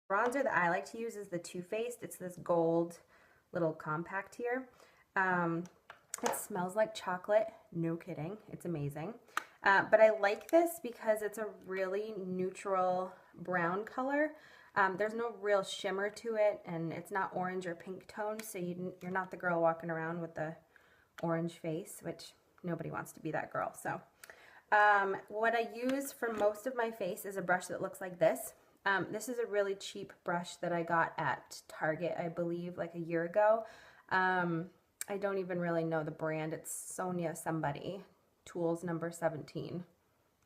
bronzer that I like to use is the Too Faced. It's this gold little compact here. It smells like chocolate, no kidding, it's amazing. But I like this because it's a really neutral brown color. There's no real shimmer to it, and it's not orange or pink toned, so you're not the girl walking around with the orange face, which nobody wants to be that girl. So what I use for most of my face is a brush that looks like this. This is a really cheap brush that I got at Target, I believe, like a year ago. I don't even really know the brand. It's Sonia somebody, Tools number 17.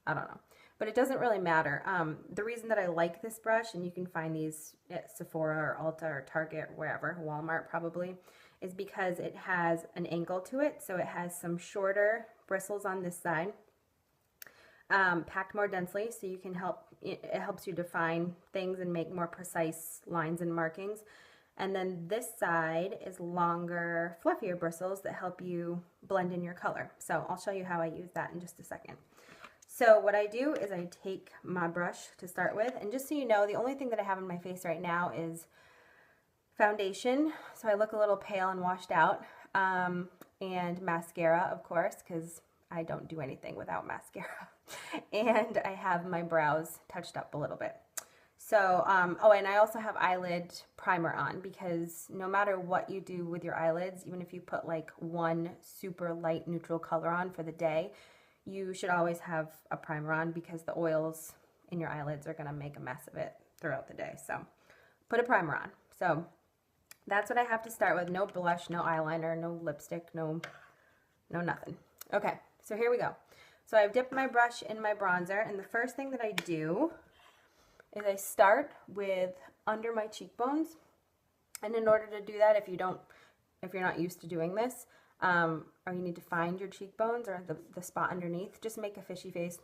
I don't know. But it doesn't really matter. The reason that I like this brush, and you can find these at Sephora or Ulta or Target, wherever, Walmart probably, is because it has an angle to it. So it has some shorter bristles on this side, packed more densely, so you can it helps you define things and make more precise lines and markings. And then this side is longer, fluffier bristles that help you blend in your color. So I'll show you how I use that in just a second. So what I do is I take my brush to start with, and just so you know, the only thing that I have on my face right now is foundation, so I look a little pale and washed out, and mascara, of course, because I don't do anything without mascara. And I have my brows touched up a little bit. So, oh, and I also have eyelid primer on, because no matter what you do with your eyelids, even if you put like one super light neutral color on for the day, you should always have a primer on, because the oils in your eyelids are going to make a mess of it throughout the day. So put a primer on. So that's what I have to start with. No blush, no eyeliner, no lipstick, no nothing. Okay, so here we go. So I've dipped my brush in my bronzer, and the first thing that I do is I start with under my cheekbones. And in order to do that, if you're not used to doing this, or you need to find your cheekbones or the spot underneath, just make a fishy face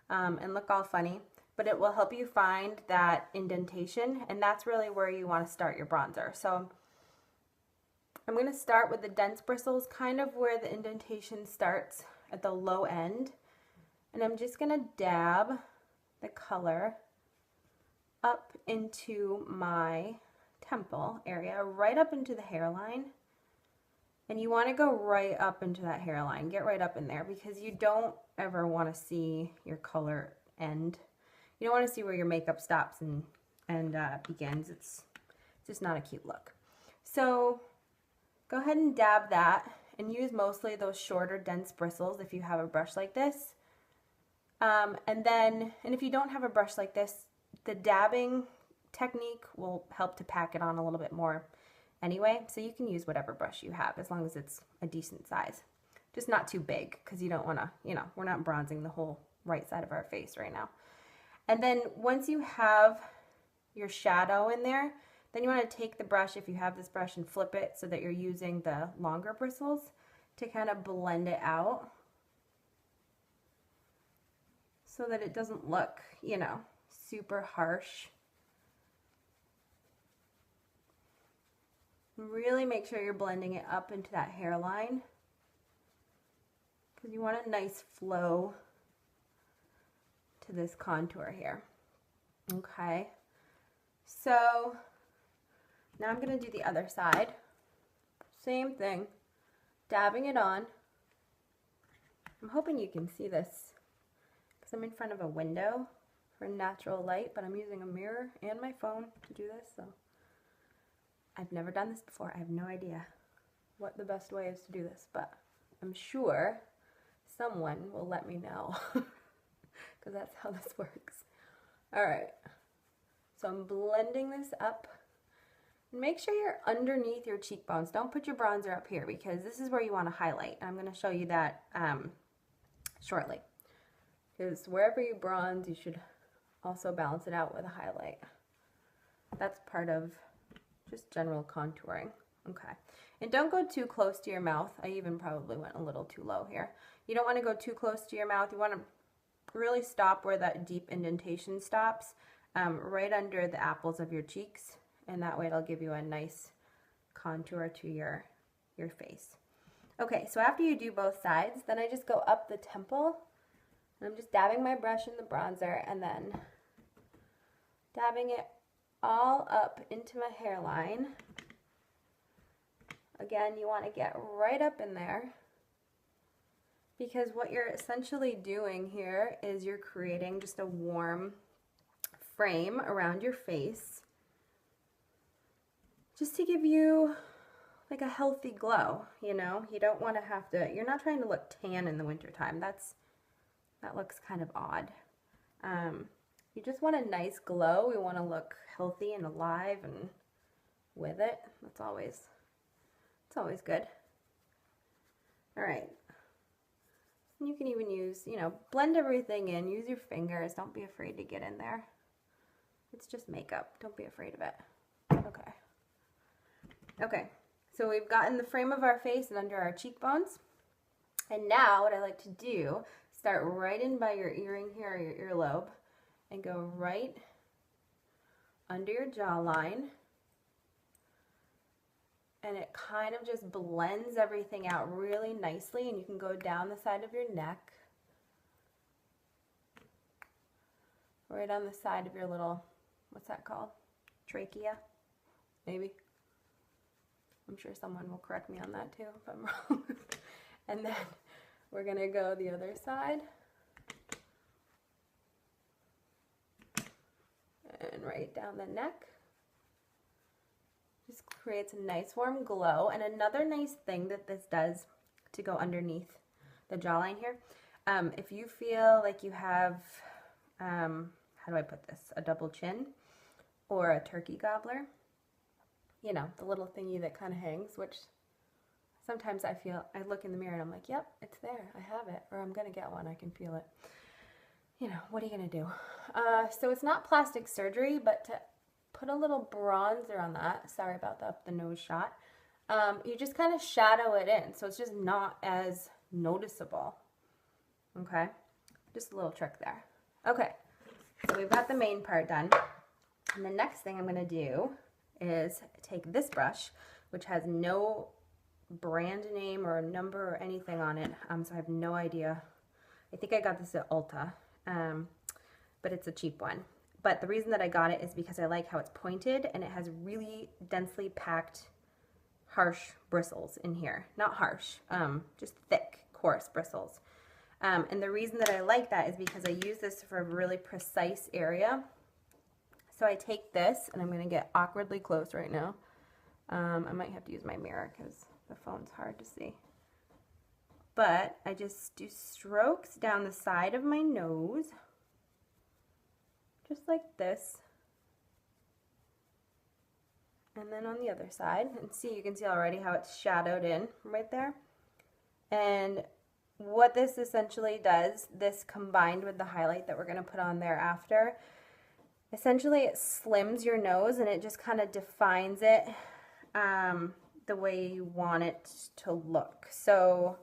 and look all funny. But it will help you find that indentation, and that's really where you want to start your bronzer. So I'm going to start with the dense bristles, kind of where the indentation starts at the low end. And I'm just going to dab the color up into my temple area, right up into the hairline. And you want to go right up into that hairline. Get right up in there, because you don't ever want to see your color end. You don't want to see where your makeup stops and begins. It's just not a cute look. So go ahead and dab that, and use mostly those shorter, dense bristles if you have a brush like this. And if you don't have a brush like this, the dabbing technique will help to pack it on a little bit more anyway. So you can use whatever brush you have, as long as it's a decent size. Just not too big, because you don't want to, we're not bronzing the whole right side of our face right now. And then once you have your shadow in there, then you want to take the brush, if you have this brush, and flip it so that you're using the longer bristles to kind of blend it out, so that it doesn't look, super harsh. Really make sure you're blending it up into that hairline, because you want a nice flow to this contour here. Okay, so now I'm going to do the other side. Same thing, dabbing it on. I'm hoping you can see this, because I'm in front of a window for natural light, but I'm using a mirror and my phone to do this, so I've never done this before. I have no idea what the best way is to do this, but I'm sure someone will let me know, because that's how this works. All right, so I'm blending this up. Make sure you're underneath your cheekbones. Don't put your bronzer up here, because this is where you want to highlight. I'm going to show you that shortly, because wherever you bronze, you should also balance it out with a highlight. That's part of just general contouring. Okay, and don't go too close to your mouth. I even probably went a little too low here. You don't want to go too close to your mouth. You want to really stop where that deep indentation stops, right under the apples of your cheeks, and that way it'll give you a nice contour to your face. Okay, so after you do both sides, then I just go up the temple, and I'm just dabbing my brush in the bronzer, and then dabbing it all up into my hairline. Again, you want to get right up in there, because what you're essentially doing here is you're creating just a warm frame around your face, just to give you like a healthy glow, you know? You don't want to have to, you're not trying to look tan in the wintertime. That looks kind of odd. You just want a nice glow. We want to look healthy and alive and with it. It's always good. All right. You can even use, you know, blend everything in. Use your fingers. Don't be afraid to get in there. It's just makeup. Don't be afraid of it. Okay. Okay. So we've gotten the frame of our face and under our cheekbones. And now what I like to do, start right in by your earring here, or your earlobe, and go right under your jawline. And it kind of just blends everything out really nicely, and you can go down the side of your neck, right on the side of your little, what's that called? Trachea, maybe? I'm sure someone will correct me on that too if I'm wrong. And then we're gonna go the other side. And right down the neck. Just creates a nice warm glow. And another nice thing that this does to go underneath the jawline here, if you feel like you have, how do I put this, a double chin or a turkey gobbler, you know, the little thingy that kind of hangs, which sometimes I look in the mirror and I'm like, yep, it's there, I have it, or I'm gonna get one, I can feel it. You know, what are you gonna do? So it's not plastic surgery, but to put a little bronzer on that, sorry about the nose shot, you just kind of shadow it in, so it's just not as noticeable. Okay, just a little trick there. Okay, so we've got the main part done, and the next thing I'm gonna do is take this brush, which has no brand name or number or anything on it, so I have no idea. I think I got this at Ulta, but it's a cheap one. But the reason that I got it is because I like how it's pointed and it has really densely packed, harsh bristles in here. Not harsh, just thick, coarse bristles. And the reason that I like that is because I use this for a really precise area. So I take this, and I'm going to get awkwardly close right now. I might have to use my mirror because the phone's hard to see. But I just do strokes down the side of my nose, just like this. And then on the other side, and see, you can see already how it's shadowed in right there. And what this essentially does, this combined with the highlight that we're going to put on there after, essentially it slims your nose and it just kind of defines it the way you want it to look. So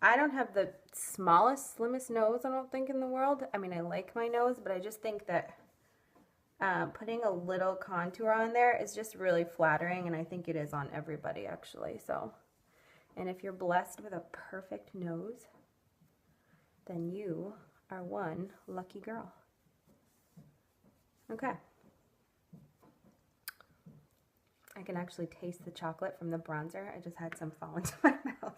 I don't have the smallest, slimmest nose, I don't think, in the world. I mean, I like my nose, but I just think that putting a little contour on there is just really flattering, and I think it is on everybody, actually. So, and if you're blessed with a perfect nose, then you are one lucky girl. Okay. I can actually taste the chocolate from the bronzer. I just had some fall into my mouth.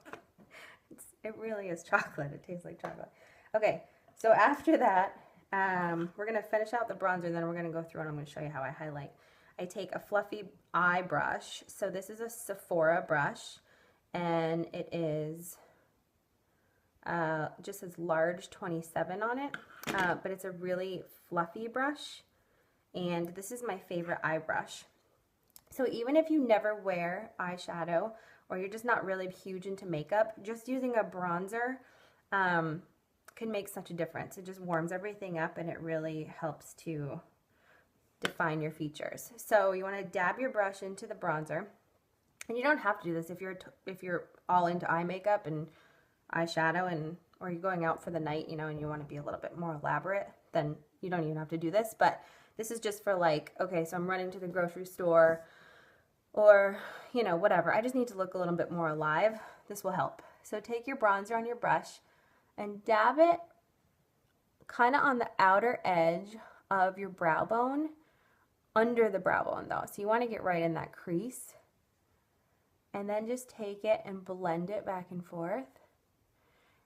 It really is chocolate. It tastes like chocolate. Okay, so after that, we're going to finish out the bronzer, and then we're going to go through and I'm going to show you how I highlight. I take a fluffy eye brush. So this is a Sephora brush, and it is just says large 27 on it, but it's a really fluffy brush, and this is my favorite eye brush. So even if you never wear eyeshadow, or you're just not really huge into makeup, just using a bronzer can make such a difference. It just warms everything up, and it really helps to define your features. So you want to dab your brush into the bronzer, and you don't have to do this if you're all into eye makeup and eyeshadow, and or you're going out for the night, you know, and you want to be a little bit more elaborate, then you don't even have to do this. But this is just for, like, okay, so I'm running to the grocery store, or, you know, whatever. I just need to look a little bit more alive. This will help. So take your bronzer on your brush and dab it kind of on the outer edge of your brow bone, under the brow bone though. So you want to get right in that crease. And then just take it and blend it back and forth.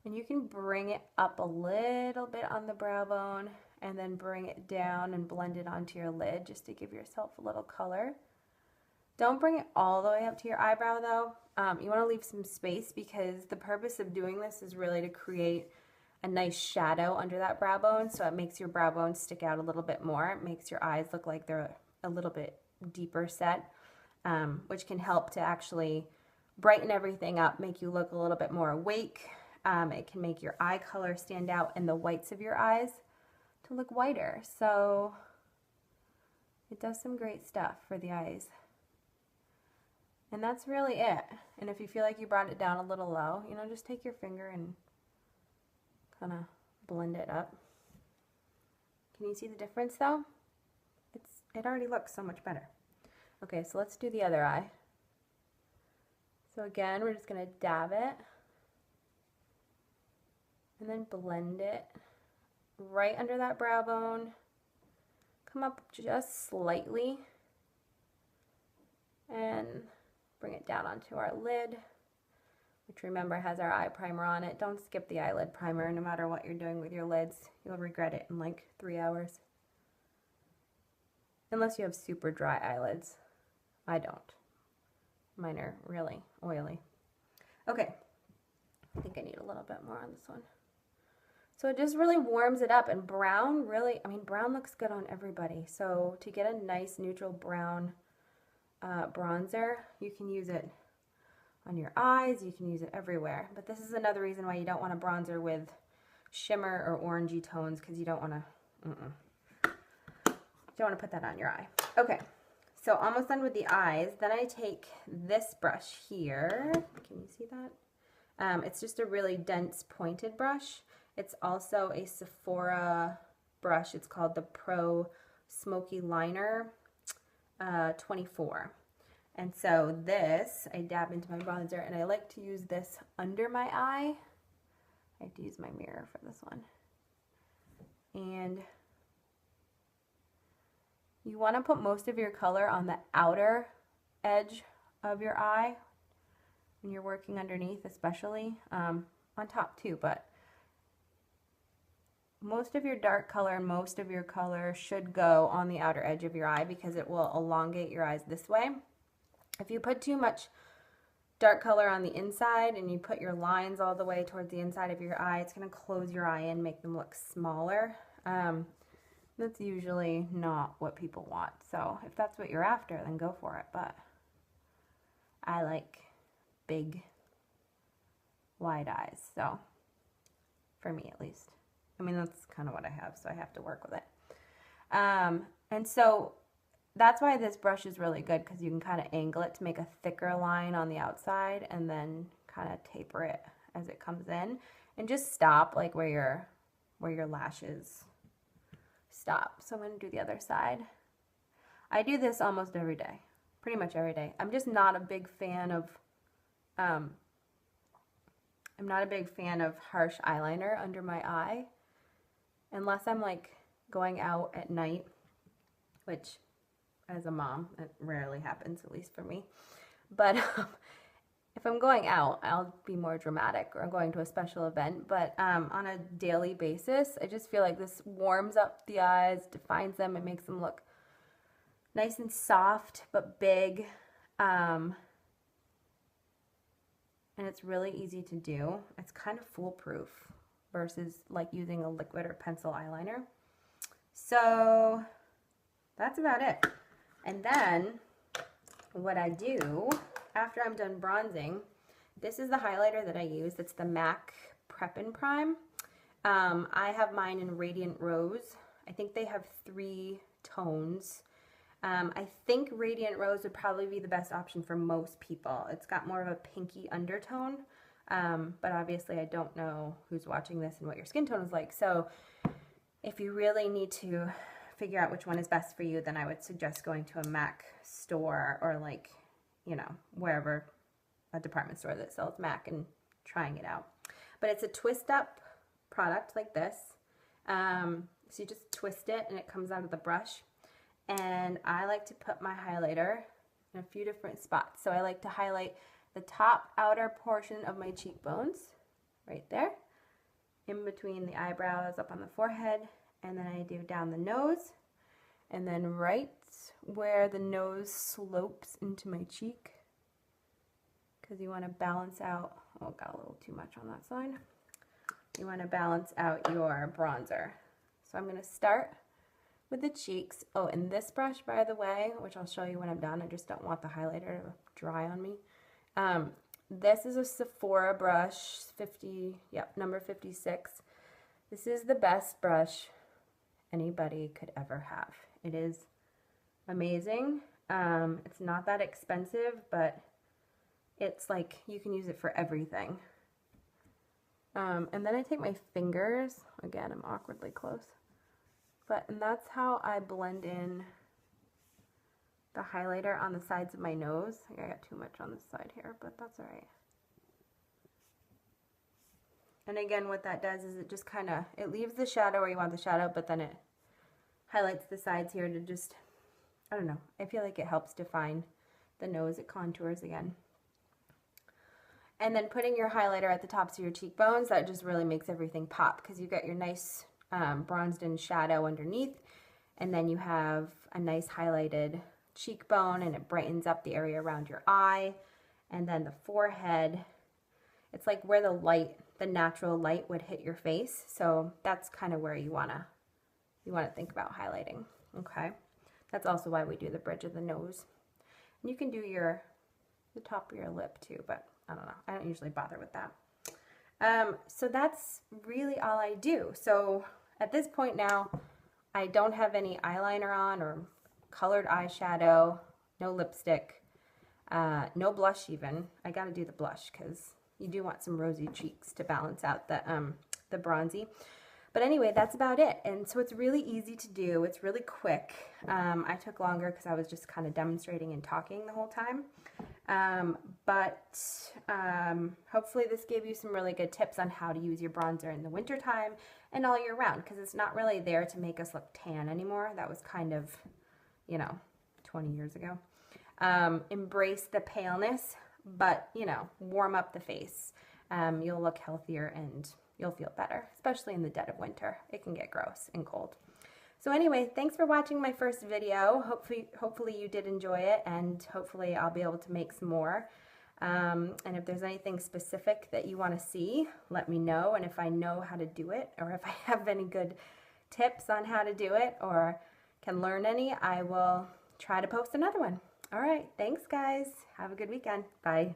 And you can bring it up a little bit on the brow bone and then bring it down and blend it onto your lid just to give yourself a little color. Don't bring it all the way up to your eyebrow though. You want to leave some space because the purpose of doing this is really to create a nice shadow under that brow bone, so it makes your brow bone stick out a little bit more. It makes your eyes look like they're a little bit deeper set, which can help to actually brighten everything up, make you look a little bit more awake. It can make your eye color stand out and the whites of your eyes to look whiter. So it does some great stuff for the eyes. And that's really it. And if you feel like you brought it down a little low, you know, just take your finger and kind of blend it up. Can you see the difference though? It already looks so much better. Okay, so let's do the other eye. So again, we're just going to dab it and then blend it right under that brow bone. Come up just slightly and bring it down onto our lid, which remember has our eye primer on it. Don't skip the eyelid primer no matter what you're doing with your lids. You'll regret it in like 3 hours. Unless you have super dry eyelids. I don't. Mine are really oily. Okay, I think I need a little bit more on this one. So it just really warms it up, and brown really, I mean, brown looks good on everybody. So to get a nice neutral brown bronzer, you can use it on your eyes, you can use it everywhere. But this is another reason why you don't want a bronzer with shimmer or orangey tones, because you don't want to, don't want to put that on your eye. Okay. So almost done with the eyes. Then I take this brush here. Can you see that? It's just a really dense pointed brush. It's also a Sephora brush. It's called the Pro Smoky Liner 24. And so this, I dab into my bronzer, and I like to use this under my eye. I have to use my mirror for this one. And you want to put most of your color on the outer edge of your eye when you're working underneath, especially on top too, but most of your dark color and most of your color should go on the outer edge of your eye because it will elongate your eyes this way. If you put too much dark color on the inside and you put your lines all the way towards the inside of your eye, it's going to close your eye and make them look smaller. That's usually not what people want. So if that's what you're after, then go for it. But I like big, wide eyes. So for me at least. I mean, that's kind of what I have, so I have to work with it. And so that's why this brush is really good, because you can kind of angle it to make a thicker line on the outside and then kind of taper it as it comes in. And just stop like where your lashes stop. So I'm going to do the other side. I do this almost every day, pretty much every day. I'm just not a big fan of harsh eyeliner under my eye unless I'm like going out at night, which as a mom, it rarely happens, at least for me. But if I'm going out, I'll be more dramatic, or I'm going to a special event. But on a daily basis, I just feel like this warms up the eyes, defines them, it makes them look nice and soft but big. And it's really easy to do. It's kind of foolproof versus like using a liquid or pencil eyeliner. So that's about it. And then what I do after I'm done bronzing, this is the highlighter that I use. It's the MAC Prep and Prime. I have mine in Radiant Rose. I think they have 3 tones. I think Radiant Rose would probably be the best option for most people. It's got more of a pinky undertone, but obviously I don't know who's watching this and what your skin tone is like. So if you really need to figure out which one is best for you, then I would suggest going to a MAC store or like, you know, wherever, a department store that sells MAC, and trying it out. But it's a twist up product like this. So you just twist it and it comes out of the brush. and I like to put my highlighter in a few different spots. So I like to highlight the top outer portion of my cheekbones, right there, in between the eyebrows, up on the forehead, and then I do down the nose, and then right where the nose slopes into my cheek, because you want to balance out, oh, got a little too much on that side. You want to balance out your bronzer. So I'm going to start with the cheeks. Oh, and this brush, by the way, which I'll show you when I'm done, I just don't want the highlighter to dry on me. This is a Sephora brush, number 56. This is the best brush anybody could ever have. It is amazing. It's not that expensive, but it's like you can use it for everything. And then I take my fingers, again, I'm awkwardly close, and that's how I blend in the highlighter on the sides of my nose. I got too much on this side here, but that's all right. And again, what that does is it just kind of, it leaves the shadow where you want the shadow, but then it highlights the sides here to just, I don't know, I feel like it helps define the nose. It contours again. And then putting your highlighter at the tops of your cheekbones, that just really makes everything pop, because you got your nice bronzed in shadow underneath, and then you have a nice highlighted cheekbone, and it brightens up the area around your eye. And then the forehead, it's like where the natural light would hit your face. So that's kind of where you want to think about highlighting. Okay, that's also why we do the bridge of the nose. And you can do the top of your lip too, but I don't know, I don't usually bother with that. So that's really all I do. So at this point now, I don't have any eyeliner on or colored eyeshadow, no lipstick, no blush even. I gotta do the blush because you do want some rosy cheeks to balance out the bronzy. But anyway, that's about it. And so it's really easy to do. It's really quick. I took longer because I was just kind of demonstrating and talking the whole time. But hopefully this gave you some really good tips on how to use your bronzer in the wintertime and all year round, because it's not really there to make us look tan anymore. That was kind of, 20 years ago. Embrace the paleness, but, warm up the face. You'll look healthier and you'll feel better, especially in the dead of winter. It can get gross and cold. So anyway, thanks for watching my first video. Hopefully you did enjoy it, and hopefully I'll be able to make some more. And if there's anything specific that you want to see, let me know. And if I know how to do it, or if I have any good tips on how to do it, or can learn any, I will try to post another one. All right, thanks guys. Have a good weekend. Bye.